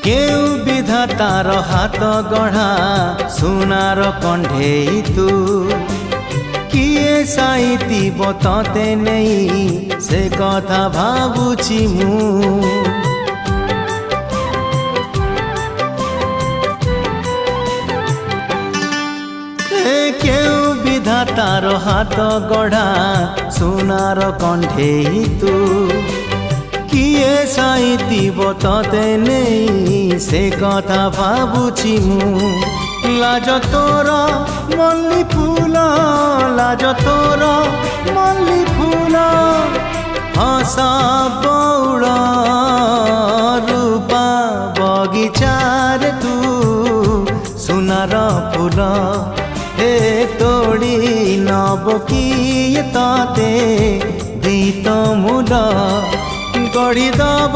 केउ विधातार हाथ गढ़ा सुनार कंढेई तू किए साइतिब तते नहीं से कथा भाबुछि मु केउ विधातार हाथ गढ़ा सुनार कंढेई तू किए साइतिब तते नहीं से कथा भाबुछि मु लाज तोर मल्ली फूल लाज तोर मल्ली फूल हसा बौड़ रूपा बगीचार तू सुनार फूल हे तोड़ी नब किए तते दीत मूल गढ़ी दब